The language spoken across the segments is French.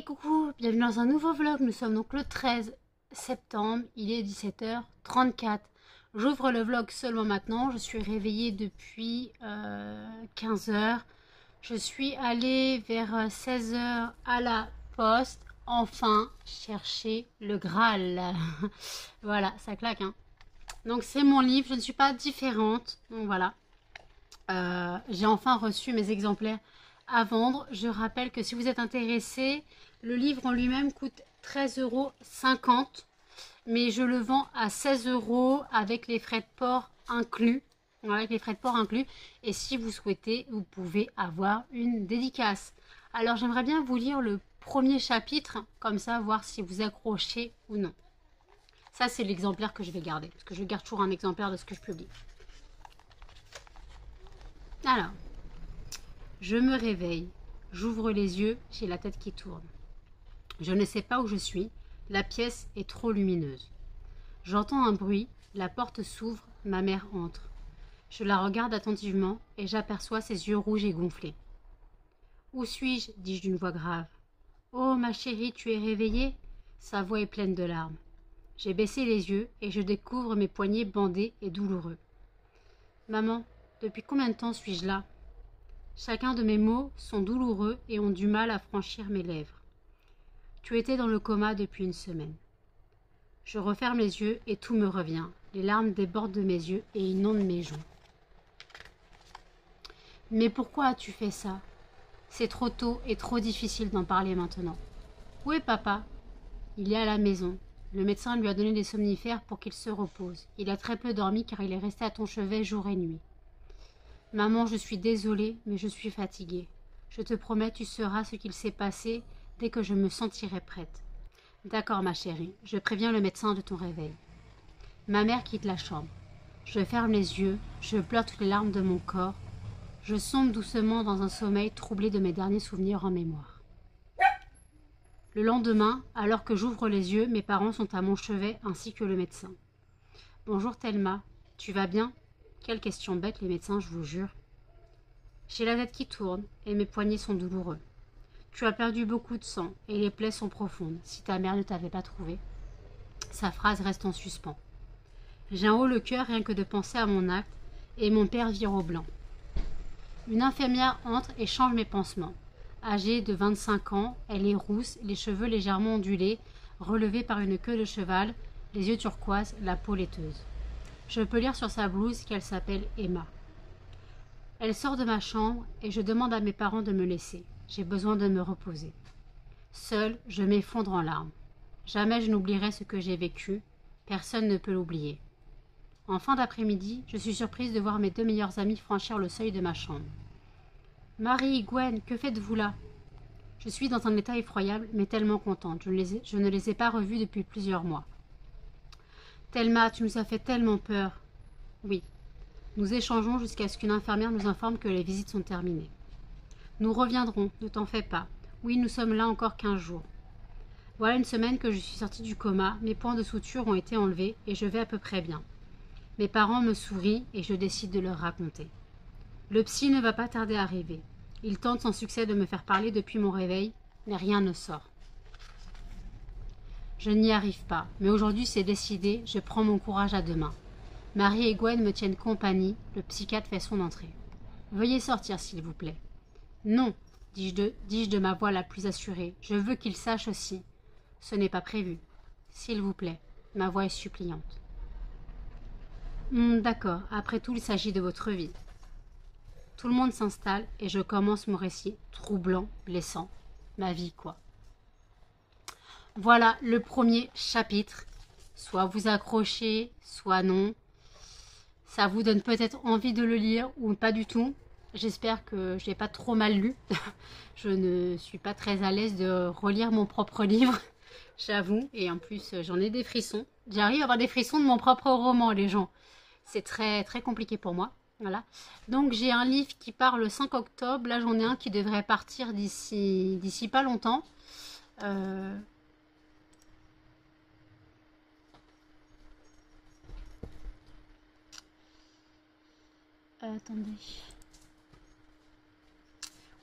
coucou, bienvenue dans un nouveau vlog. Nous sommes donc le 13 septembre, il est 17h34. J'ouvre le vlog seulement maintenant, je suis réveillée depuis 15h. Je suis allée vers 16h à la poste, enfin chercher le Graal. Voilà, ça claque hein. Donc c'est mon livre, je ne suis pas différente, donc voilà. J'ai enfin reçu mes exemplaires à vendre. Je rappelle que si vous êtes intéressé, le livre en lui-même coûte 13,50 €, mais je le vends à 16 € avec les frais de port inclus. Avec les frais de port inclus. Et si vous souhaitez, vous pouvez avoir une dédicace. Alors j'aimerais bien vous lire le premier chapitre, comme ça voir si vous accrochez ou non. Ça c'est l'exemplaire que je vais garder, parce que je garde toujours un exemplaire de ce que je publie. Alors, je me réveille, j'ouvre les yeux, j'ai la tête qui tourne. Je ne sais pas où je suis, la pièce est trop lumineuse. J'entends un bruit, la porte s'ouvre, ma mère entre. Je la regarde attentivement et j'aperçois ses yeux rouges et gonflés. « Où suis-je » dis-je d'une voix grave. « Oh, ma chérie, tu es réveillée ?» Sa voix est pleine de larmes. J'ai baissé les yeux et je découvre mes poignets bandés et douloureux. « Maman, depuis combien de temps suis-je là ?» Chacun de mes mots sont douloureux et ont du mal à franchir mes lèvres. Tu étais dans le coma depuis une semaine. Je referme les yeux et tout me revient. Les larmes débordent de mes yeux et inondent mes joues. Mais pourquoi as-tu fait ça? C'est trop tôt et trop difficile d'en parler maintenant. Où est papa? Il est à la maison. Le médecin lui a donné des somnifères pour qu'il se repose. Il a très peu dormi car il est resté à ton chevet jour et nuit. Maman, je suis désolée, mais je suis fatiguée. Je te promets, tu sauras ce qu'il s'est passé dès que je me sentirai prête. D'accord, ma chérie, je préviens le médecin de ton réveil. Ma mère quitte la chambre. Je ferme les yeux, je pleure toutes les larmes de mon corps. Je sombre doucement dans un sommeil troublé de mes derniers souvenirs en mémoire. Le lendemain, alors que j'ouvre les yeux, mes parents sont à mon chevet ainsi que le médecin. Bonjour Thelma, tu vas bien? Quelle question bête les médecins, je vous jure. J'ai la tête qui tourne et mes poignets sont douloureux. Tu as perdu beaucoup de sang et les plaies sont profondes, si ta mère ne t'avait pas trouvé. Sa phrase reste en suspens. J'ai en haut le cœur rien que de penser à mon acte et mon père vire au blanc. Une infirmière entre et change mes pansements. Âgée de 25 ans, elle est rousse, les cheveux légèrement ondulés, relevés par une queue de cheval, les yeux turquoises, la peau laiteuse. Je peux lire sur sa blouse qu'elle s'appelle Emma. Elle sort de ma chambre et je demande à mes parents de me laisser. J'ai besoin de me reposer. Seule, je m'effondre en larmes. Jamais je n'oublierai ce que j'ai vécu. Personne ne peut l'oublier. En fin d'après-midi, je suis surprise de voir mes deux meilleures amies franchir le seuil de ma chambre. « Marie, Gwen, que faites-vous là ?» Je suis dans un état effroyable, mais tellement contente. Je ne les ai pas revues depuis plusieurs mois. « Thelma, tu nous as fait tellement peur. » Oui. Nous échangeons jusqu'à ce qu'une infirmière nous informe que les visites sont terminées. « Nous reviendrons, ne t'en fais pas. Oui, nous sommes là encore 15 jours. Voilà une semaine que je suis sortie du coma, mes points de suture ont été enlevés et je vais à peu près bien. Mes parents me sourient et je décide de leur raconter. Le psy ne va pas tarder à arriver. Il tente sans succès de me faire parler depuis mon réveil, mais rien ne sort. Je n'y arrive pas, mais aujourd'hui c'est décidé, je prends mon courage à deux mains. Marie et Gwen me tiennent compagnie, le psychiatre fait son entrée. « Veuillez sortir, s'il vous plaît. »« Non, dis-je de ma voix la plus assurée, je veux qu'il sache aussi. »« Ce n'est pas prévu. S'il vous plaît. » Ma voix est suppliante. D'accord, après tout, il s'agit de votre vie. Tout le monde s'installe et je commence mon récit, troublant, blessant. Ma vie, quoi. Voilà le premier chapitre. Soit vous accrochez, soit non. Ça vous donne peut-être envie de le lire ou pas du tout. J'espère que je n'ai pas trop mal lu. Je ne suis pas très à l'aise de relire mon propre livre, j'avoue. Et en plus, j'en ai des frissons. J'arrive à avoir des frissons de mon propre roman, les gens. C'est très, très compliqué pour moi. Voilà. Donc, j'ai un livre qui part le 5 octobre. Là, j'en ai un qui devrait partir d'ici pas longtemps. Attendez.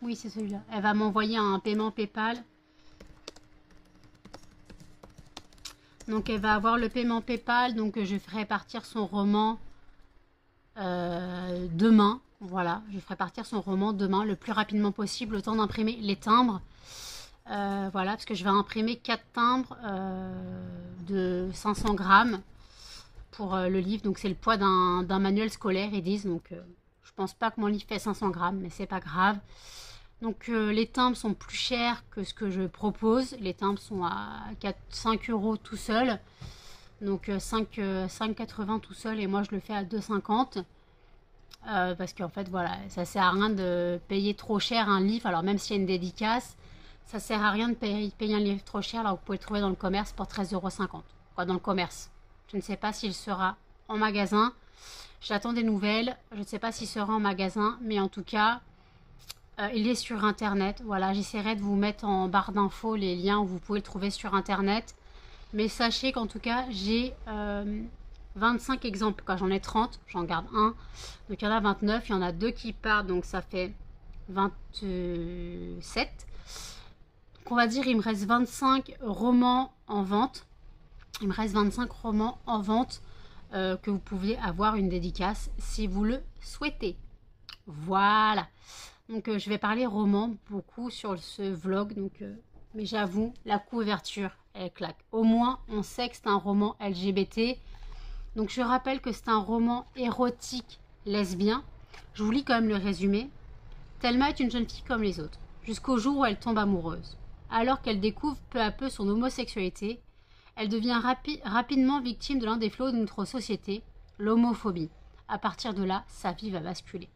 Oui, c'est celui-là. Elle va m'envoyer un paiement PayPal. Donc elle va avoir le paiement PayPal, donc je ferai partir son roman demain. Voilà, je ferai partir son roman demain le plus rapidement possible, le temps d'imprimer les timbres. Voilà, parce que je vais imprimer 4 timbres de 500 grammes pour le livre. Donc c'est le poids d'un manuel scolaire, ils disent. Donc je pense pas que mon livre fait 500 grammes, mais c'est pas grave. Donc les timbres sont plus chers que ce que je propose. Les timbres sont à 5 euros tout seul. Donc 5,80 tout seul et moi je le fais à 2,50. Parce qu'en fait voilà, ça sert à rien de payer trop cher un livre. Alors même s'il y a une dédicace, ça sert à rien de payer un livre trop cher. Alors vous pouvez le trouver dans le commerce pour 13,50 €. Quoi, dans le commerce. Je ne sais pas s'il sera en magasin. J'attends des nouvelles. Je ne sais pas s'il sera en magasin, mais en tout cas, il est sur internet. Voilà, j'essaierai de vous mettre en barre d'infos les liens où vous pouvez le trouver sur internet. Mais sachez qu'en tout cas, j'ai 25 exemples. Quand j'en ai 30, j'en garde un. Donc il y en a 29, il y en a 2 qui partent, donc ça fait 27. Donc on va dire il me reste 25 romans en vente. Il me reste 25 romans en vente que vous pouvez avoir une dédicace si vous le souhaitez. Voilà. Donc je vais parler roman beaucoup sur ce vlog. Donc, mais j'avoue, la couverture, elle claque. Au moins, on sait que c'est un roman LGBT. Donc je rappelle que c'est un roman érotique lesbien. Je vous lis quand même le résumé. Thelma est une jeune fille comme les autres, jusqu'au jour où elle tombe amoureuse. Alors qu'elle découvre peu à peu son homosexualité, elle devient rapidement victime de l'un des fléaux de notre société, l'homophobie. À partir de là, sa vie va basculer.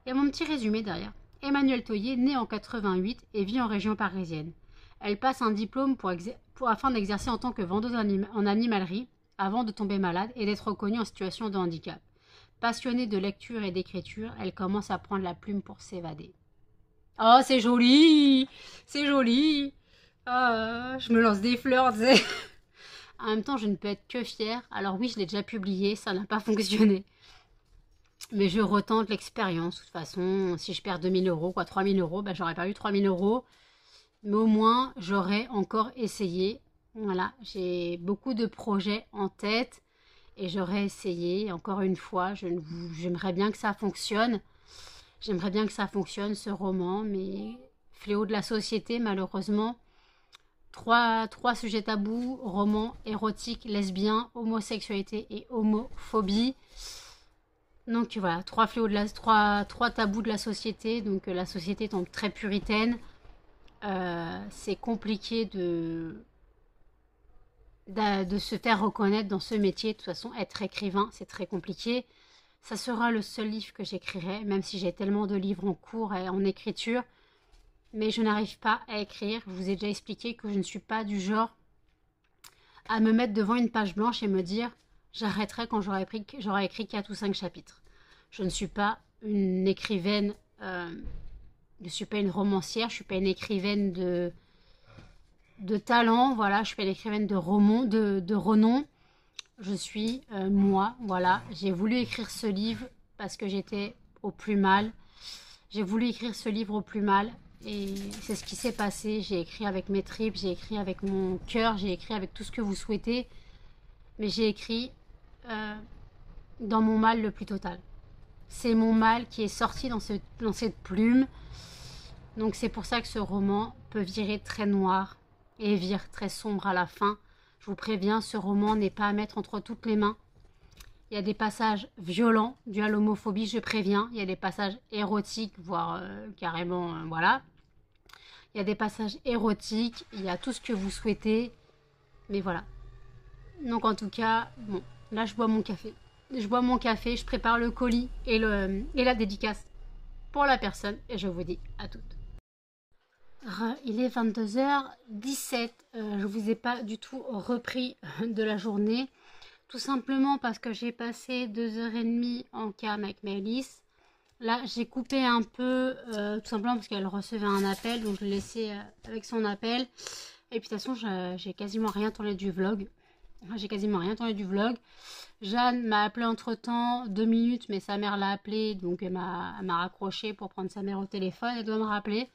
Il y a mon petit résumé derrière. Emmanuelle Toyer, née en 88 et vit en région parisienne. Elle passe un diplôme afin d'exercer en tant que vendeuse en animalerie avant de tomber malade et d'être reconnue en situation de handicap. Passionnée de lecture et d'écriture, elle commence à prendre la plume pour s'évader. Oh, c'est joli! C'est joli! Je me lance des fleurs, tu sais. En même temps, je ne peux être que fière. Alors oui, je l'ai déjà publié, ça n'a pas fonctionné. Mais je retente l'expérience. De toute façon, si je perds 2000 €, quoi, 3000 €, ben, j'aurais perdu 3000 €. Mais au moins, j'aurais encore essayé. Voilà, j'ai beaucoup de projets en tête. Et j'aurais essayé, encore une fois, j'aimerais bien que ça fonctionne. J'aimerais bien que ça fonctionne, ce roman. Mais fléau de la société, malheureusement. Trois sujets tabous, roman érotique, lesbien, homosexualité et homophobie. Donc voilà, trois tabous de la société. Donc la société étant très puritaine, c'est compliqué de se faire reconnaître dans ce métier. De toute façon, être écrivain, c'est très compliqué. Ça sera le seul livre que j'écrirai, même si j'ai tellement de livres en cours et en écriture. Mais je n'arrive pas à écrire. Je vous ai déjà expliqué que je ne suis pas du genre à me mettre devant une page blanche et me dire j'arrêterai quand j'aurai écrit 4 ou 5 chapitres. Je ne suis pas une écrivaine, je ne suis pas une romancière, je ne suis pas une écrivaine de talent, voilà, je suis pas une écrivaine de renom. Je suis moi, voilà. J'ai voulu écrire ce livre parce que j'étais au plus mal. J'ai voulu écrire ce livre au plus mal. Et c'est ce qui s'est passé. J'ai écrit avec mes tripes, j'ai écrit avec mon cœur, j'ai écrit avec tout ce que vous souhaitez. Mais j'ai écrit dans mon mal le plus total. C'est mon mal qui est sorti dans cette plume. Donc c'est pour ça que ce roman peut virer très noir et vire très sombre à la fin. Je vous préviens, ce roman n'est pas à mettre entre toutes les mains. Il y a des passages violents dus à l'homophobie, je préviens. Il y a des passages érotiques, voire carrément, voilà. Il y a des passages érotiques, il y a tout ce que vous souhaitez. Mais voilà. Donc en tout cas, bon, là je bois mon café. Je bois mon café, je prépare le colis et la dédicace pour la personne. Et je vous dis à toutes. Il est 22h17. Je vous ai pas du tout repris de la journée. Tout simplement parce que j'ai passé 2h30 en cam avec Maëlys. Là, j'ai coupé un peu, tout simplement parce qu'elle recevait un appel. Donc, je l'ai laissé avec son appel. Et puis, de toute façon, j'ai quasiment rien tourné du vlog. Jeanne m'a appelé entre-temps, 2 minutes, mais sa mère l'a appelé. Donc, elle m'a raccroché pour prendre sa mère au téléphone. Elle doit me rappeler.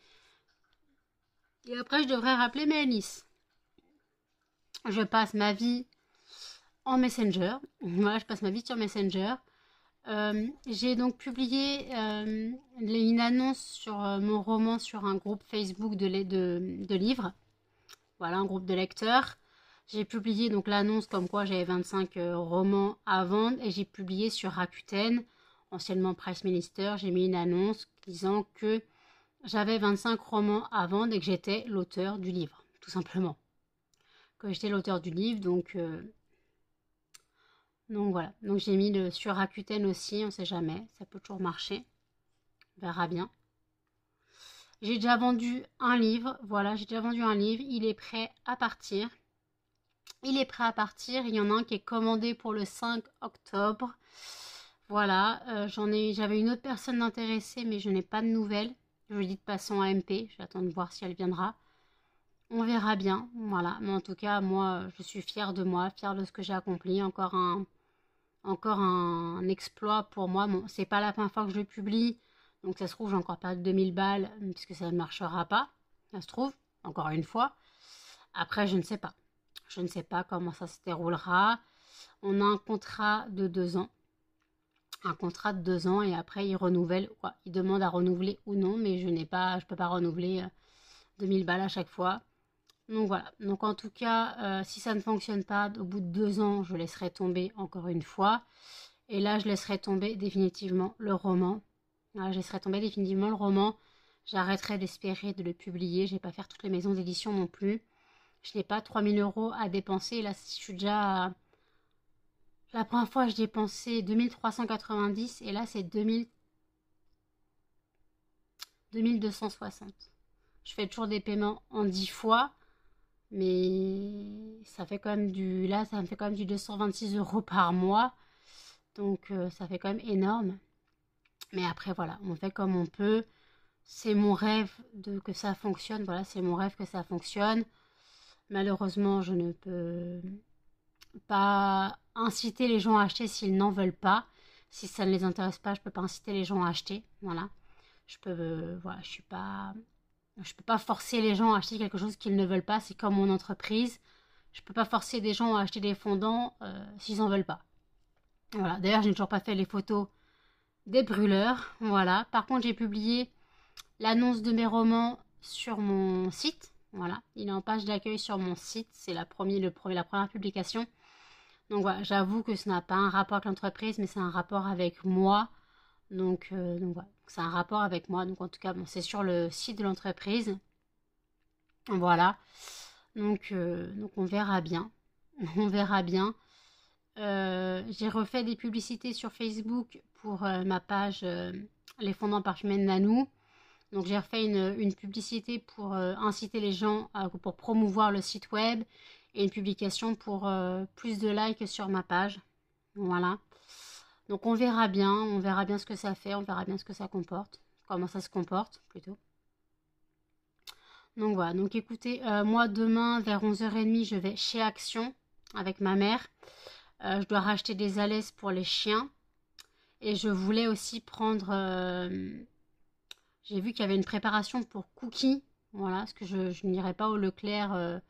Et après, je devrais rappeler Maëlys. je passe ma vie en Messenger. Voilà, je passe ma vie sur Messenger. J'ai donc publié une annonce sur mon roman sur un groupe Facebook de livres. Voilà, un groupe de lecteurs. J'ai publié donc l'annonce comme quoi j'avais 25 romans à vendre et j'ai publié sur Rakuten, anciennement Price Minister, j'ai mis une annonce disant que j'avais 25 romans à vendre et que j'étais l'auteur du livre, tout simplement. Que j'étais l'auteur du livre, donc voilà. Donc j'ai mis sur Rakuten aussi, on sait jamais, ça peut toujours marcher. On verra bien. J'ai déjà vendu un livre, voilà, j'ai déjà vendu un livre, il est prêt à partir. Il est prêt à partir, il y en a un qui est commandé pour le 5 octobre. Voilà, j'avais une autre personne intéressée, mais je n'ai pas de nouvelles. Je lui dis de passer en MP, j'attends de voir si elle viendra. On verra bien, voilà. Mais en tout cas, moi, je suis fière de moi, fière de ce que j'ai accompli. Encore un exploit pour moi. Bon, c'est pas la première fois que je le publie, donc ça se trouve, j'ai encore perdu 2000 balles, puisque ça ne marchera pas. Ça se trouve, encore une fois. Après, je ne sais pas. Je ne sais pas comment ça se déroulera. On a un contrat de 2 ans. Un contrat de 2 ans et après il renouvelle. Quoi. Il demande à renouveler ou non, mais je peux pas renouveler 2000 balles à chaque fois. Donc voilà. Donc en tout cas, si ça ne fonctionne pas, au bout de 2 ans, je laisserai tomber encore une fois. Et là, je laisserai tomber définitivement le roman. Voilà, je laisserai tomber définitivement le roman. J'arrêterai d'espérer de le publier. Je ne vais pas faire toutes les maisons d'édition non plus. Je n'ai pas 3000 € à dépenser. Là, je suis déjà... La première fois, je dépensais 2390 et là, c'est 2260. Je fais toujours des paiements en 10 fois, mais ça fait quand même ça me fait quand même du 226 € par mois. Donc, ça fait quand même énorme. Mais après, voilà, on fait comme on peut. C'est mon rêve que ça fonctionne. Voilà, c'est mon rêve que ça fonctionne. Malheureusement, je ne peux pas inciter les gens à acheter s'ils n'en veulent pas. Si ça ne les intéresse pas, je peux pas inciter les gens à acheter. Voilà. Je peux peux pas forcer les gens à acheter quelque chose qu'ils ne veulent pas. C'est comme mon entreprise. Je peux pas forcer des gens à acheter des fondants s'ils en veulent pas. Voilà. D'ailleurs, je n'ai toujours pas fait les photos des brûleurs. Voilà. Par contre, j'ai publié l'annonce de mes romans sur mon site. Voilà. Il est en page d'accueil sur mon site. C'est la première publication. Donc voilà, j'avoue que ce n'a pas un rapport avec l'entreprise, mais c'est un rapport avec moi. Donc voilà, c'est un rapport avec moi. Donc en tout cas, bon, c'est sur le site de l'entreprise. Voilà. Donc on verra bien. On verra bien. J'ai refait des publicités sur Facebook pour ma page Les fondants parfumés de Nanou. Donc j'ai refait une publicité pour inciter les gens, pour promouvoir le site web et une publication pour plus de likes sur ma page. Voilà. Donc on verra bien ce que ça fait, on verra bien ce que ça comporte, comment ça se comporte plutôt. Donc voilà, donc écoutez, moi demain vers 11h30 je vais chez Action avec ma mère. Je dois racheter des alaises pour les chiens. Et je voulais aussi prendre... j'ai vu qu'il y avait une préparation pour cookies. Voilà, parce que je n'irai pas au Leclerc...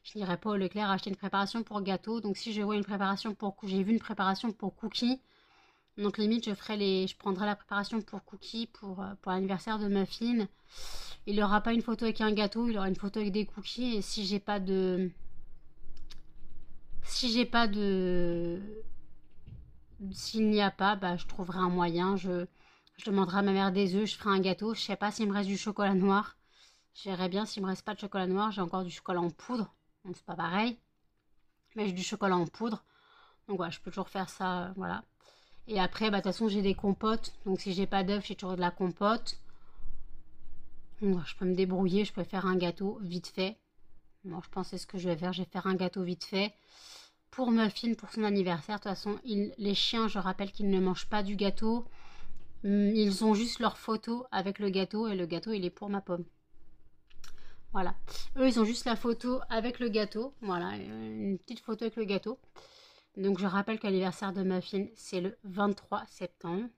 je n'irai pas au Leclerc acheter une préparation pour gâteau. Donc si je vois une préparation j'ai vu une préparation pour cookies. Donc limite je prendrai la préparation pour cookies pour l'anniversaire de Muffin. Il n'aura pas une photo avec un gâteau, il aura une photo avec des cookies. Et s'il n'y a pas, bah, je trouverai un moyen. Je demanderai à ma mère des œufs, je ferai un gâteau. Je sais pas s'il me reste du chocolat noir. Je verrai bien s'il me reste pas de chocolat noir. J'ai encore du chocolat en poudre. Donc c'est pas pareil. Mais j'ai du chocolat en poudre. Donc voilà, je peux toujours faire ça. Voilà. Et après, bah, de toute façon, j'ai des compotes. Donc si j'ai pas d'œufs, j'ai toujours de la compote. Donc, je peux me débrouiller. Je peux faire un gâteau vite fait. Bon, je pense que c'est ce que je vais faire. Je vais faire un gâteau vite fait. Pour Muffin, pour son anniversaire. De toute façon, les chiens, je rappelle qu'ils ne mangent pas du gâteau. Ils ont juste leur photo avec le gâteau. Et le gâteau, il est pour ma pomme. Voilà. Eux, ils ont juste la photo avec le gâteau. Voilà, une petite photo avec le gâteau. Donc, je rappelle que l'anniversaire de Muffin, c'est le 23 septembre.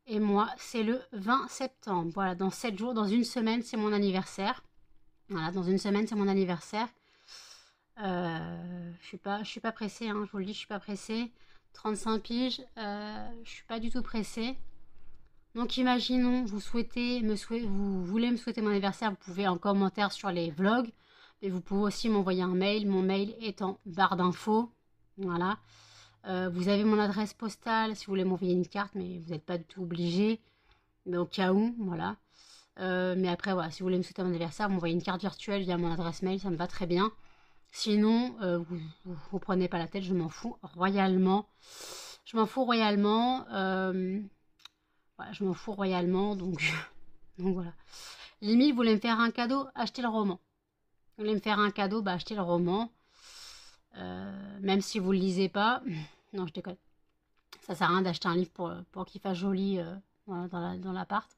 Et moi, c'est le 20 septembre. Voilà, dans 7 jours, dans une semaine, c'est mon anniversaire. Voilà, dans une semaine, c'est mon anniversaire. je suis pas pressée, hein, je vous le dis, je suis pas pressée. 35 piges, je suis pas du tout pressée. Donc imaginons, vous voulez me souhaiter mon anniversaire, vous pouvez en commentaire sur les vlogs, mais vous pouvez aussi m'envoyer un mail. Mon mail est en barre d'infos. Voilà. Vous avez mon adresse postale si vous voulez m'envoyer une carte, mais vous n'êtes pas du tout obligé. Mais au cas où, voilà. Mais après, voilà, si vous voulez me souhaiter mon anniversaire, vous m'envoyez une carte virtuelle via mon adresse mail, ça me va très bien. Sinon, vous prenez pas la tête, je m'en fous royalement. Je m'en fous royalement. Voilà, je m'en fous royalement, donc, donc voilà. Limite, vous voulez me faire un cadeau, achetez le roman. Vous voulez me faire un cadeau, bah achetez le roman. Même si vous le lisez pas. Non, je déconne. Ça sert à rien d'acheter un livre pour qu'il fasse joli voilà, dans l'appart.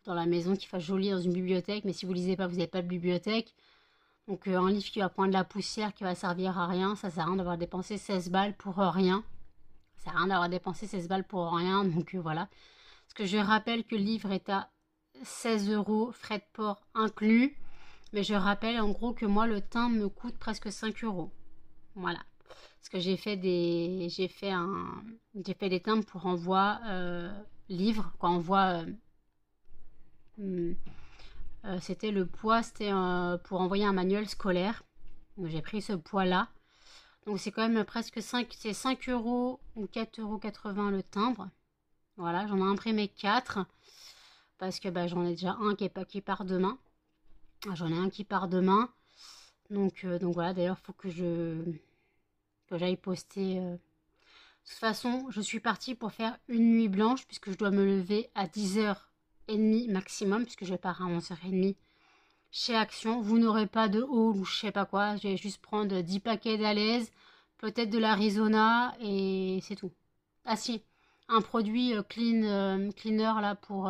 Dans la maison, qu'il fasse joli dans une bibliothèque. Mais si vous lisez pas, vous n'avez pas de bibliothèque. Donc un livre qui va prendre de la poussière, qui va servir à rien, ça sert à rien d'avoir dépensé 16 balles pour rien. Ça sert à rien d'avoir dépensé 16 balles pour rien. Donc voilà. Parce que je rappelle que le livre est à 16 €, frais de port inclus. Mais je rappelle en gros que moi, le timbre me coûte presque 5 €. Voilà. Parce que j'ai fait des timbres pour envoi livre, quoi, envoi. C'était le poids, c'était pour envoyer un manuel scolaire. Donc j'ai pris ce poids-là. Donc c'est quand même presque 5 € ou 4,80 € le timbre. Voilà, j'en ai imprimé 4 parce que bah, j'en ai déjà un qui part demain. J'en ai un qui part demain. Donc voilà, d'ailleurs, il faut que j'aille poster. De toute façon, je suis partie pour faire une nuit blanche puisque je dois me lever à 10h30 maximum puisque je pars à 11h30 chez Action. Vous n'aurez pas de haul ou je sais pas quoi. Je vais juste prendre 10 paquets d'Alaise, peut-être de l'Arizona et c'est tout. Ah si, un produit cleaner là pour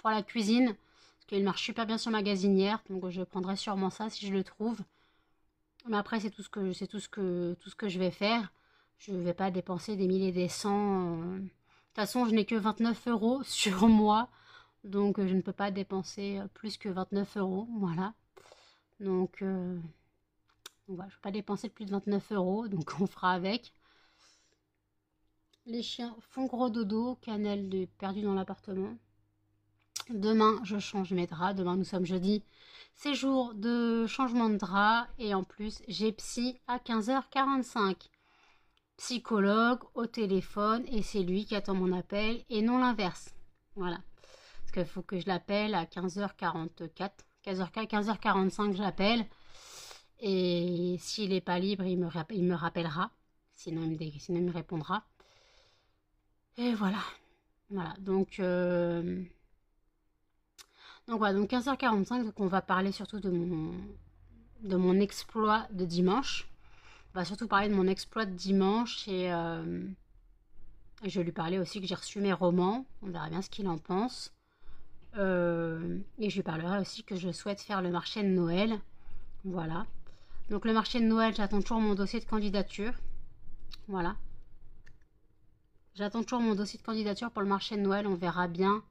la cuisine parce qu'il marche super bien sur ma gazinière, donc je prendrai sûrement ça si je le trouve. Mais après c'est tout ce que je vais faire. Je ne vais pas dépenser des milliers et des cents. De toute façon, je n'ai que 29 € sur moi, donc je ne peux pas dépenser plus que 29 €. Voilà. Donc voilà, je ne peux pas dépenser plus de 29 €, donc on fera avec. Les chiens font gros dodo, Cannelle perdu dans l'appartement. Demain, je change mes draps. Demain, nous sommes jeudi. C'est jour de changement de drap. Et en plus, j'ai psy à 15h45. Psychologue au téléphone. Et c'est lui qui attend mon appel et non l'inverse. Voilà. Parce qu'il faut que je l'appelle à 15h44. 15h45, je l'appelle. Et s'il n'est pas libre, il me rappellera. Sinon, il me répondra. Et voilà. Voilà. Donc voilà, donc 15h45, donc on va parler surtout de mon exploit de dimanche. On va surtout parler de mon exploit de dimanche et je vais lui parler aussi que j'ai reçu mes romans. On verra bien ce qu'il en pense. Et je lui parlerai aussi que je souhaite faire le marché de Noël. Voilà. Donc le marché de Noël, j'attends toujours mon dossier de candidature. Voilà. J'attends toujours mon dossier de candidature pour le marché de Noël. On verra bien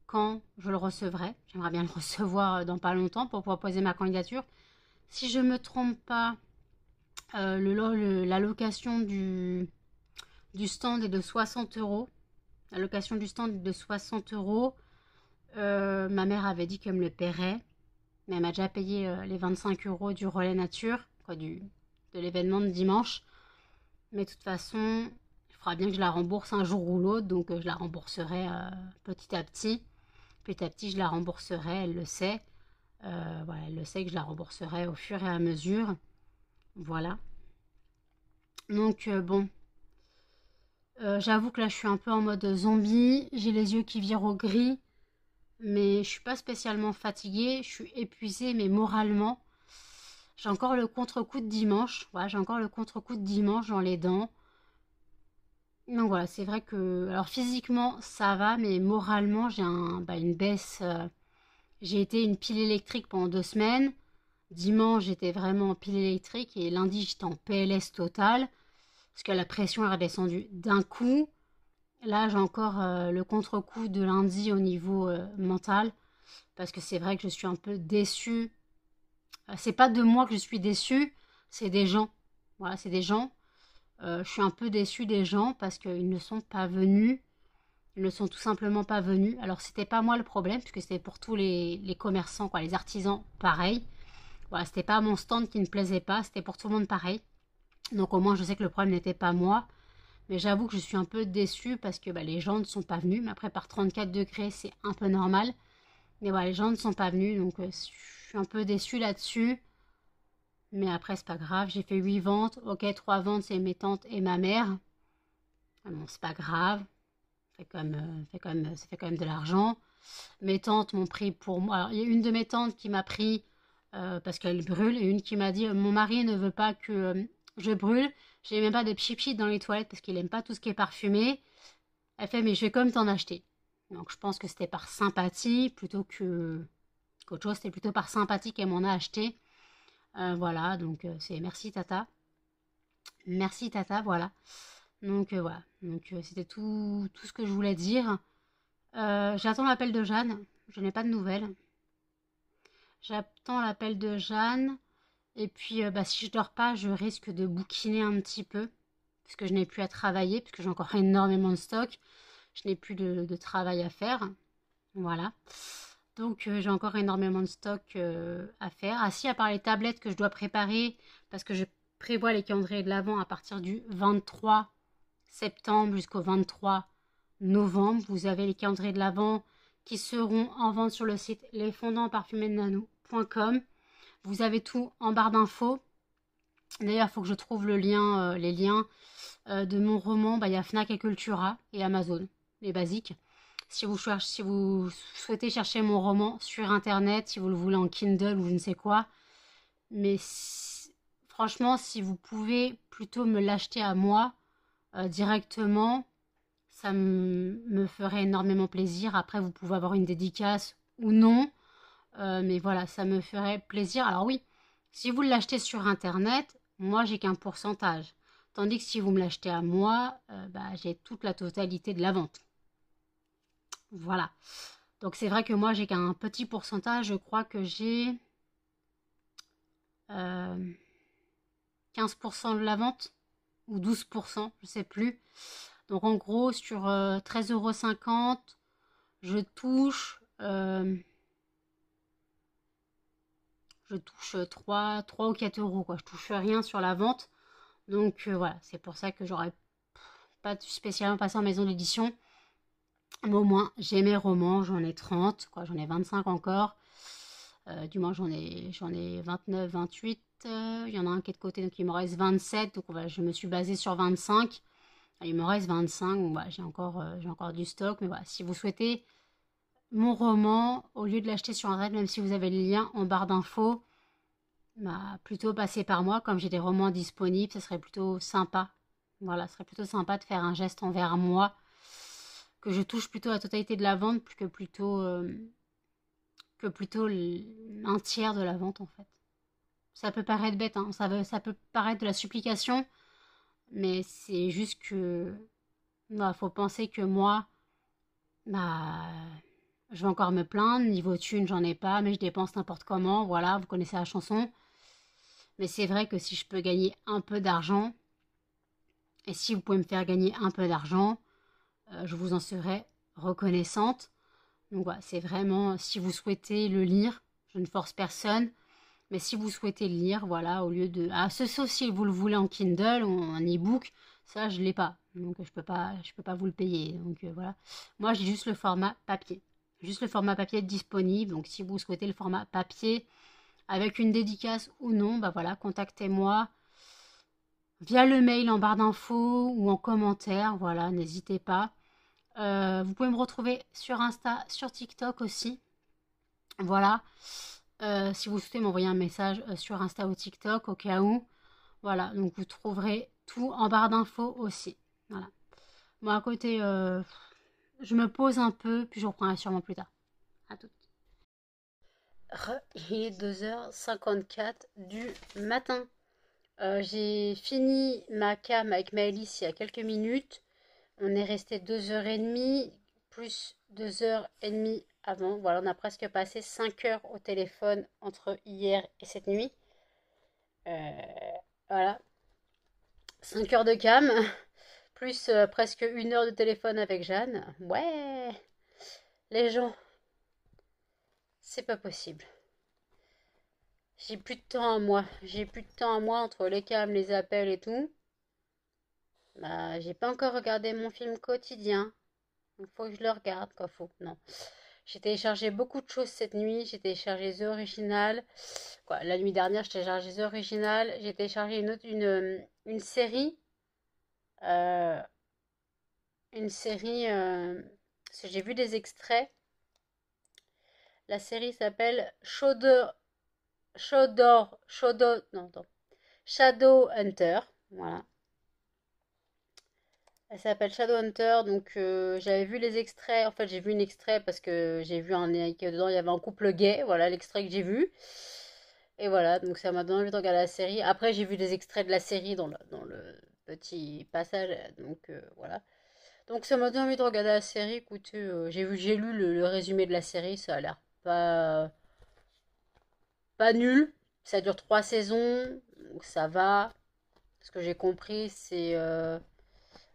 quand je le recevrai. J'aimerais bien le recevoir dans pas longtemps pour pouvoir poser ma candidature. Si je ne me trompe pas, la location du stand est de 60 €. La location du stand est de 60 €. Ma mère avait dit qu'elle me le paierait. Mais elle m'a déjà payé les 25 € du relais nature, quoi, de l'événement de dimanche. Mais de toute façon, il faudra bien que je la rembourse un jour ou l'autre. Donc je la rembourserai petit à petit. Petit à petit, je la rembourserai, elle le sait. Voilà, elle le sait que je la rembourserai au fur et à mesure. Voilà. Donc, bon. J'avoue que là, je suis un peu en mode zombie. J'ai les yeux qui virent au gris. Mais je suis pas spécialement fatiguée. Je suis épuisée, mais moralement. J'ai encore le contre-coup de dimanche. Voilà, j'ai encore le contre-coup de dimanche dans les dents. Donc voilà, c'est vrai que... Alors physiquement, ça va, mais moralement, j'ai une baisse. J'ai été une pile électrique pendant 2 semaines. Dimanche, j'étais vraiment en pile électrique. Et lundi, j'étais en PLS total. Parce que la pression est redescendue d'un coup. Là, j'ai encore le contre-coup de lundi au niveau mental. Parce que c'est vrai que je suis un peu déçue. C'est pas de moi que je suis déçue, c'est des gens. Voilà, c'est des gens. Je suis un peu déçue des gens parce qu'ils ne sont pas venus. Ils ne sont tout simplement pas venus. Alors, c'était pas moi le problème, puisque c'était pour tous les commerçants, quoi, les artisans, pareil. Voilà, c'était pas mon stand qui ne plaisait pas, c'était pour tout le monde pareil. Donc, au moins, je sais que le problème n'était pas moi. Mais j'avoue que je suis un peu déçue parce que les gens ne sont pas venus. Mais après, par 34 degrés, c'est un peu normal. Mais voilà, les gens ne sont pas venus. Donc, je suis un peu déçue là-dessus. Mais après, c'est pas grave. J'ai fait 8 ventes. Ok, 3 ventes, c'est mes tantes et ma mère. Ah bon, c'est pas grave. Ça fait quand même de l'argent. Mes tantes m'ont pris pour moi. Alors, il y a une de mes tantes qui m'a pris parce qu'elle brûle et une qui m'a dit mon mari ne veut pas que je brûle. J'ai même pas de pchipchit dans les toilettes parce qu'il aime pas tout ce qui est parfumé. Elle fait mais je vais comme t'en acheter. Donc je pense que c'était par sympathie plutôt que qu'autre chose. C'était plutôt par sympathie qu'elle m'en a acheté. Voilà, donc c'est merci Tata. Merci Tata, voilà. Donc voilà. Donc c'était tout ce que je voulais dire. J'attends l'appel de Jeanne. Je n'ai pas de nouvelles. J'attends l'appel de Jeanne. Et puis, si je dors pas, je risque de bouquiner un petit peu. Puisque je n'ai plus à travailler. Puisque j'ai encore énormément de stock. Je n'ai plus de travail à faire. Voilà. Donc, j'ai encore énormément de stock à faire. Ah si, à part les tablettes que je dois préparer. Parce que je prévois les calendriers de l'Avent à partir du 23 septembre jusqu'au 23 novembre. Vous avez les calendriers de l'Avent qui seront en vente sur le site lesfondantparfumednano.com. Vous avez tout en barre d'infos. D'ailleurs, il faut que je trouve le lien, les liens de mon roman. Il y a Fnac et Cultura et Amazon, les basiques. Si vous souhaitez chercher mon roman sur Internet, si vous le voulez en Kindle ou je ne sais quoi. Mais franchement, si vous pouvez plutôt me l'acheter à moi directement, ça me ferait énormément plaisir. Après, vous pouvez avoir une dédicace ou non. Mais voilà, ça me ferait plaisir. Alors oui, si vous l'achetez sur Internet, moi, j'ai qu'un pourcentage. Tandis que si vous me l'achetez à moi, j'ai toute la totalité de la vente. Voilà. Donc c'est vrai que moi, j'ai qu'un petit pourcentage. Je crois que j'ai 15% de la vente ou 12%, je ne sais plus. Donc en gros, sur 13,50 €, je touche 3 ou 4 euros, quoi. Je touche rien sur la vente. Donc voilà, c'est pour ça que j'aurais pas spécialement passé en maison d'édition. Mais au moins, j'ai mes romans, j'en ai 30, quoi, j'en ai 25 encore. Du moins, j'en ai 29, 28. Il y en a un qui est de côté, donc il me reste 27. Donc voilà, je me suis basée sur 25. Il me reste 25, donc voilà, j'ai encore du stock. Mais voilà, si vous souhaitez mon roman, au lieu de l'acheter sur Internet, même si vous avez le lien en barre d'infos, plutôt passer par moi. Comme j'ai des romans disponibles, ce serait plutôt sympa. Voilà, ce serait plutôt sympa de faire un geste envers moi, que je touche plutôt la totalité de la vente que plutôt un tiers de la vente en fait. Ça peut paraître bête, hein, ça peut paraître de la supplication, mais c'est juste que faut penser que moi, bah, je vais encore me plaindre, niveau thune, j'en ai pas, mais je dépense n'importe comment, voilà, vous connaissez la chanson. Mais c'est vrai que si je peux gagner un peu d'argent, et si vous pouvez me faire gagner un peu d'argent, je vous en serai reconnaissante. Donc voilà, c'est vraiment, si vous souhaitez le lire, je ne force personne, mais si vous souhaitez le lire, voilà, au lieu de... Ah, sauf si vous le voulez en Kindle ou en e-book, ça je ne l'ai pas, donc je peux pas vous le payer. Donc voilà, moi j'ai juste le format papier. Juste le format papier disponible, donc si vous souhaitez le format papier, avec une dédicace ou non, voilà, contactez-moi via le mail en barre d'infos ou en commentaire, voilà, n'hésitez pas. Vous pouvez me retrouver sur Insta, sur TikTok aussi. Voilà. Si vous souhaitez m'envoyer un message sur Insta ou TikTok au cas où. Voilà, donc vous trouverez tout en barre d'infos aussi. Voilà. Bon, à côté, je me pose un peu, puis je reprendrai sûrement plus tard. À tout. Il est 2h54 du matin. J'ai fini ma cam avec Maëlys il y a quelques minutes. On est resté 2h30, plus 2h30 avant. Voilà, on a presque passé 5 heures au téléphone entre hier et cette nuit. Voilà. 5 heures de cam, plus presque 1 heure de téléphone avec Jeanne. Ouais, les gens, c'est pas possible. J'ai plus de temps à moi. J'ai plus de temps à moi entre les cams, les appels et tout. Bah, j'ai pas encore regardé mon film quotidien. Il faut que je le regarde, quoi. Faut. Non. J'ai téléchargé beaucoup de choses cette nuit. J'ai téléchargé The Original. Quoi, la nuit dernière, j'ai téléchargé The Original. J'ai téléchargé une série. euh, une série. Parce que j'ai vu des extraits. La série s'appelle non, attends. Shadow Hunter. Voilà. Elle s'appelle Shadowhunter, donc j'avais vu les extraits. En fait, j'ai vu un extrait parce que j'ai vu que dedans il y avait un couple gay. Voilà l'extrait que j'ai vu. Et voilà, donc ça m'a donné envie de regarder la série. Après, j'ai vu des extraits de la série dans le petit passage. Donc voilà. Donc ça m'a donné envie de regarder la série. Écoutez, j'ai lu le résumé de la série. Ça a l'air pas nul. Ça dure 3 saisons, donc ça va. Ce que j'ai compris, c'est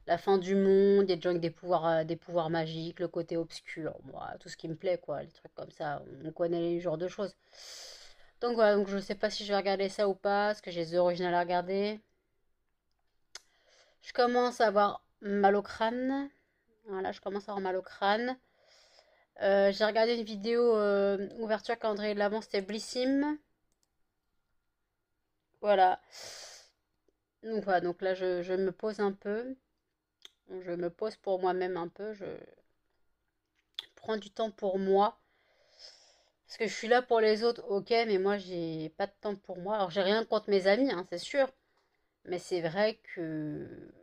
la fin du monde, il y a des gens avec des pouvoirs magiques, le côté obscur, moi, tout ce qui me plaît, quoi, les trucs comme ça, on connaît les genres de choses. Donc voilà, donc je sais pas si je vais regarder ça ou pas, parce que j'ai The Original à regarder. Je commence à avoir mal au crâne. Voilà, je commence à avoir mal au crâne. J'ai regardé une vidéo ouverture calendrier de l'avant, c'était Blissim. Voilà. Donc voilà, donc là je me pose un peu. Je me pose pour moi-même un peu. Je prends du temps pour moi. Parce que je suis là pour les autres, ok, mais moi j'ai pas de temps pour moi. Alors j'ai rien contre mes amis, hein, c'est sûr. Mais c'est vrai que.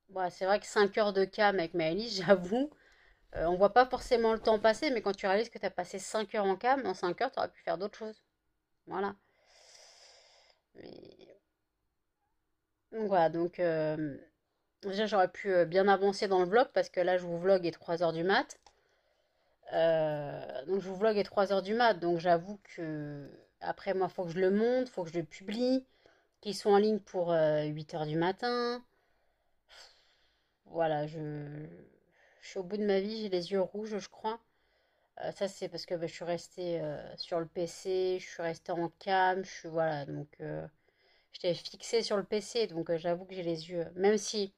Ouais, c'est vrai que 5 heures de cam avec Maëlys, j'avoue, on voit pas forcément le temps passer, mais quand tu réalises que tu as passé 5 heures en cam, en 5 heures, tu aurais pu faire d'autres choses. Voilà. Mais... Donc voilà, donc déjà j'aurais pu bien avancer dans le vlog parce que là je vous vlog à 3 heures du mat. Donc je vous vlog à 3 heures du mat, donc j'avoue que après moi faut que je le monte, faut que je le publie, qu'ils soient en ligne pour 8 heures du matin. Voilà, je suis au bout de ma vie, j'ai les yeux rouges, je crois. Ça, c'est parce que bah, je suis restée sur le PC, je suis restée en cam, je suis, voilà, donc j'étais fixée sur le PC, donc j'avoue que j'ai les yeux, même si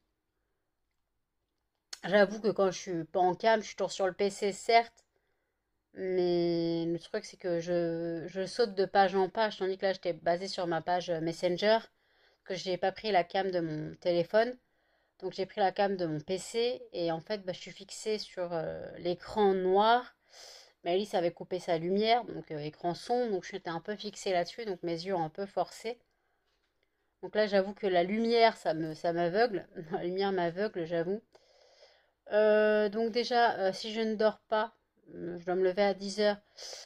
j'avoue que quand je suis pas en cam, je suis toujours sur le PC, certes, mais le truc, c'est que je saute de page en page, tandis que là, j'étais basée sur ma page Messenger, que j'ai pas pris la cam de mon téléphone. Donc j'ai pris la cam de mon PC et en fait bah, je suis fixée sur l'écran noir. Mais Alice avait coupé sa lumière, donc écran son, donc j'étais un peu fixée là-dessus, donc mes yeux ont un peu forcé. Donc là j'avoue que la lumière ça m'aveugle, la lumière m'aveugle j'avoue. Donc déjà si je ne dors pas, je dois me lever à 10 heures.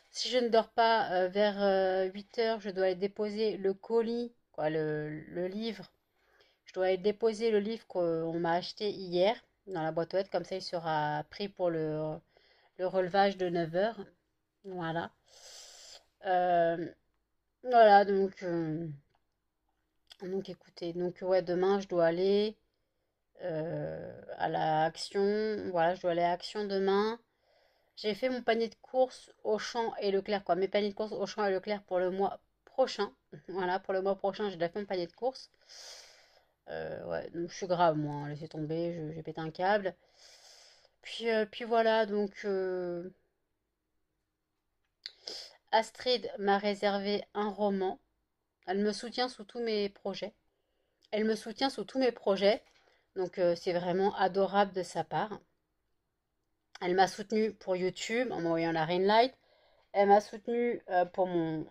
Si je ne dors pas vers 8 heures, je dois aller déposer le colis, quoi, le livre. Je dois aller déposer le livre qu'on m'a acheté hier dans la boîte aux lettres, comme ça il sera pris pour le relevage de 9 heures. Voilà. Euh, voilà, donc écoutez, donc ouais, demain je dois aller à la Action. Voilà, je dois aller à Action demain. J'ai fait mon panier de courses Auchan et Leclerc, quoi. Mes paniers de courses Auchan et Leclerc pour le mois prochain. Voilà, pour le mois prochain, j'ai déjà fait mon panier de courses. Ouais, donc je suis grave, moi, hein, laissez tomber, j'ai pété un câble. Puis voilà, donc Astrid m'a réservé un roman. Elle me soutient sous tous mes projets. Elle me soutient sous tous mes projets, donc c'est vraiment adorable de sa part. Elle m'a soutenue pour YouTube en m'envoyant la ring light. Elle m'a soutenue pour mon,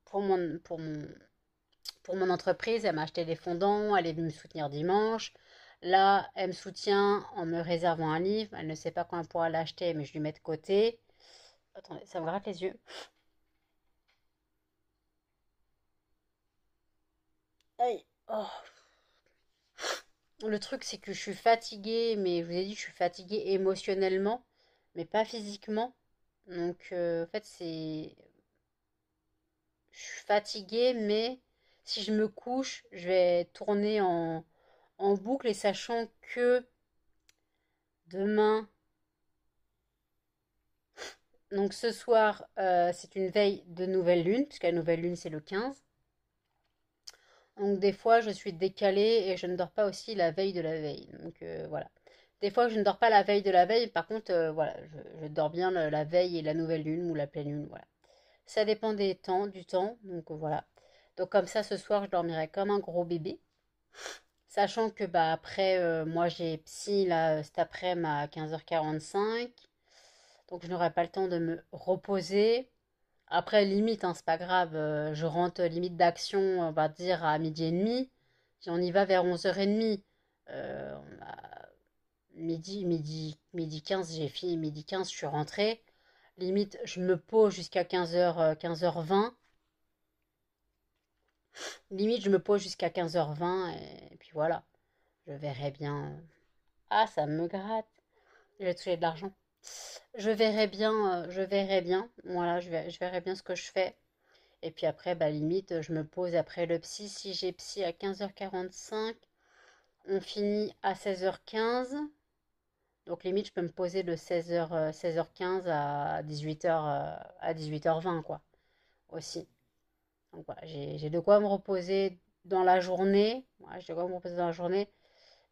pour mon, pour mon entreprise. Elle m'a acheté des fondants. Elle est venue me soutenir dimanche. Là, elle me soutient en me réservant un livre. Elle ne sait pas quand elle pourra l'acheter, mais je lui mets de côté. Attendez, ça me gratte les yeux. Aïe. Oh. Le truc, c'est que je suis fatiguée, mais je vous ai dit, je suis fatiguée émotionnellement, mais pas physiquement. Donc, en fait, je suis fatiguée, mais si je me couche, je vais tourner en boucle et sachant que demain, donc ce soir, c'est une veille de nouvelle lune, puisque la nouvelle lune c'est le 15. Donc des fois, je suis décalée et je ne dors pas aussi la veille de la veille. Donc voilà. Des fois, je ne dors pas la veille de la veille. Par contre, voilà, je dors bien la veille et la nouvelle lune ou la pleine lune. Voilà. Ça dépend du temps. Donc voilà. Donc comme ça, ce soir, je dormirai comme un gros bébé. Sachant que bah après, moi j'ai psy là cet après-midi à 15h45. Donc je n'aurai pas le temps de me reposer. Après, limite, hein, c'est pas grave, je rentre limite d'action, on va dire, à midi et demi. Puis on y va vers 11h30. Midi 15, j'ai fini, midi 15, je suis rentrée. Limite, je me pose jusqu'à 15h, 15h20. Limite, je me pose jusqu'à 15h20 et puis voilà. Je verrai bien. Ah, ça me gratte. Je vais toucher de l'argent. Je verrai bien, je verrai bien. Voilà, je verrai bien ce que je fais. Et puis après, bah limite, je me pose après le psy. Si j'ai psy à 15h45, on finit à 16h15. Donc limite, je peux me poser de 16h15 à 18h, à 18h20, quoi, aussi. Donc voilà, j'ai de quoi me reposer dans la journée. Voilà, j'ai de quoi me reposer dans la journée.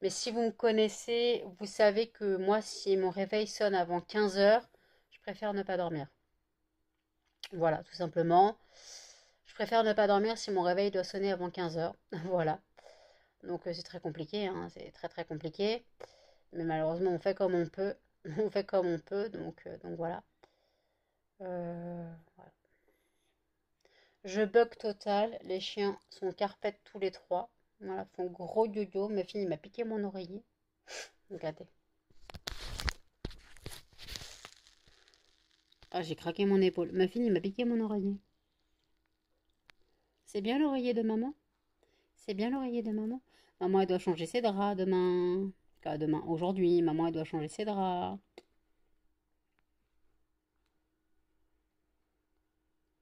Mais si vous me connaissez, vous savez que moi, si mon réveil sonne avant 15h, je préfère ne pas dormir. Voilà, tout simplement. Je préfère ne pas dormir si mon réveil doit sonner avant 15h. Voilà. Donc c'est très compliqué, hein, c'est très très compliqué. Mais malheureusement, on fait comme on peut. On fait comme on peut, donc voilà. Voilà. Je bug total. Les chiens sont carpettes tous les trois. Voilà, font gros yo-yo. Ma fille m'a piqué mon oreiller. Regardez. Ah, j'ai craqué mon épaule. Ma fille m'a piqué mon oreiller. C'est bien l'oreiller de maman? C'est bien l'oreiller de maman? Maman, elle doit changer ses draps demain. Enfin, demain, aujourd'hui, maman, elle doit changer ses draps.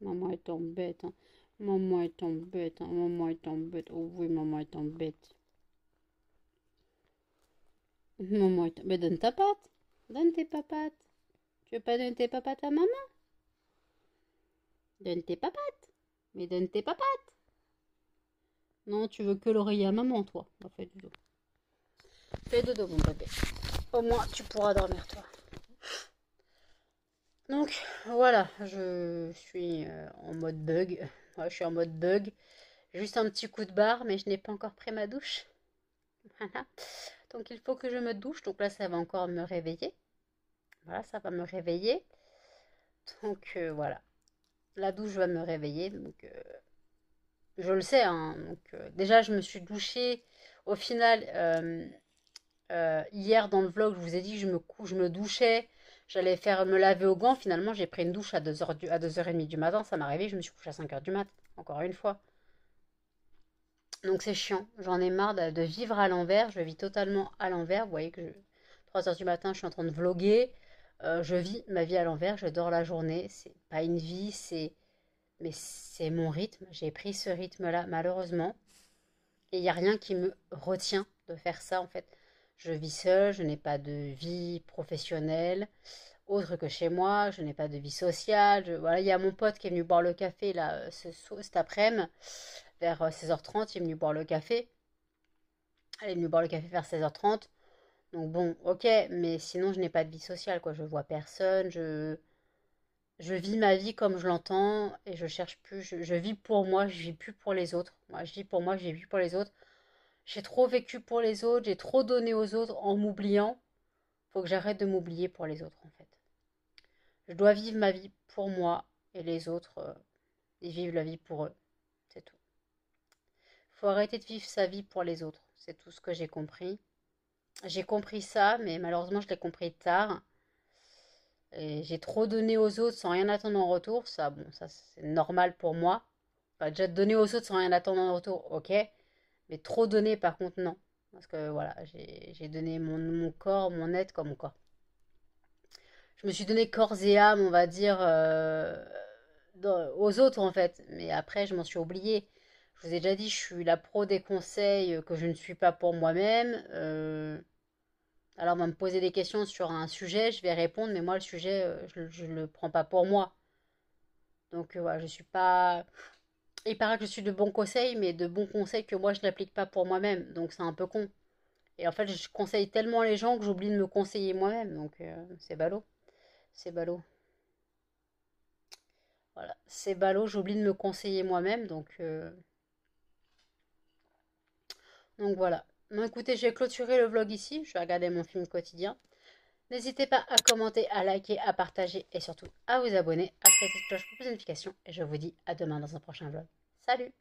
Maman est embête, hein. Maman est embête, hein. Maman est embête. Oh oui, maman est embête. Maman est... Mais donne ta patte. Donne tes papates. Tu veux pas donner tes papates à maman? Donne tes papates. Mais donne tes papates. Non, tu veux que l'oreiller à maman, toi. Bah, fais dodo. Fais dodo, mon bébé. Au moins, tu pourras dormir, toi. Donc, voilà, je suis en mode bug. Ouais, je suis en mode bug. Juste un petit coup de barre, mais je n'ai pas encore pris ma douche. Voilà. Donc, il faut que je me douche. Donc là, ça va encore me réveiller. Voilà, ça va me réveiller. Donc, voilà. La douche va me réveiller. Donc, je le sais, hein. Donc, déjà, je me suis douchée. Au final, hier dans le vlog, je vous ai dit que je me douchais. J'allais faire me laver au gant. Finalement, j'ai pris une douche à 2h30 du matin. Ça m'est arrivé. Je me suis couchée à 5h du mat. Encore une fois. Donc c'est chiant. J'en ai marre de vivre à l'envers. Je vis totalement à l'envers. Vous voyez que 3h du matin, je suis en train de vloguer. Je vis ma vie à l'envers. Je dors la journée. C'est pas une vie. Mais c'est mon rythme. J'ai pris ce rythme-là, malheureusement. Et il n'y a rien qui me retient de faire ça, en fait. Je vis seule. Je n'ai pas de vie professionnelle autre que chez moi, je n'ai pas de vie sociale. Voilà, il y a mon pote qui est venu boire le café là cet après-midi, vers 16h30, il est venu boire le café. Elle est venue boire le café vers 16h30. Donc bon, ok, mais sinon je n'ai pas de vie sociale, quoi. Je vois personne, je vis ma vie comme je l'entends et je cherche plus, je vis pour moi, je vis plus pour les autres. Moi, je vis pour moi, je vis plus pour les autres. J'ai trop vécu pour les autres, j'ai trop donné aux autres en m'oubliant. Faut que j'arrête de m'oublier pour les autres, en fait. Je dois vivre ma vie pour moi et les autres, ils vivent la vie pour eux. C'est tout. Faut arrêter de vivre sa vie pour les autres. C'est tout ce que j'ai compris. J'ai compris ça, mais malheureusement, je l'ai compris tard. Et j'ai trop donné aux autres sans rien attendre en retour. Ça, bon, ça c'est normal pour moi. Enfin, déjà donner aux autres sans rien attendre en retour, ok. Mais trop donner, par contre, non. Parce que voilà, j'ai donné mon corps, mon être comme mon corps. Je me suis donné corps et âme, on va dire, aux autres en fait. Mais après, je m'en suis oubliée. Je vous ai déjà dit, je suis la pro des conseils que je ne suis pas pour moi-même. Alors, on va me poser des questions sur un sujet, je vais répondre, mais moi, le sujet, je ne le prends pas pour moi. Donc, voilà, je suis pas. Il paraît que je suis de bons conseils, mais de bons conseils que moi, je n'applique pas pour moi-même. Donc, c'est un peu con. Et en fait, je conseille tellement les gens que j'oublie de me conseiller moi-même. Donc, c'est ballot. C'est ballot. Voilà. C'est ballot, j'oublie de me conseiller moi-même. Donc voilà. Bon, écoutez, je vais clôturer le vlog ici. Je vais regarder mon film quotidien. N'hésitez pas à commenter, à liker, à partager et surtout à vous abonner, à activer la petite cloche pour plus de notifications. Et je vous dis à demain dans un prochain vlog. Salut!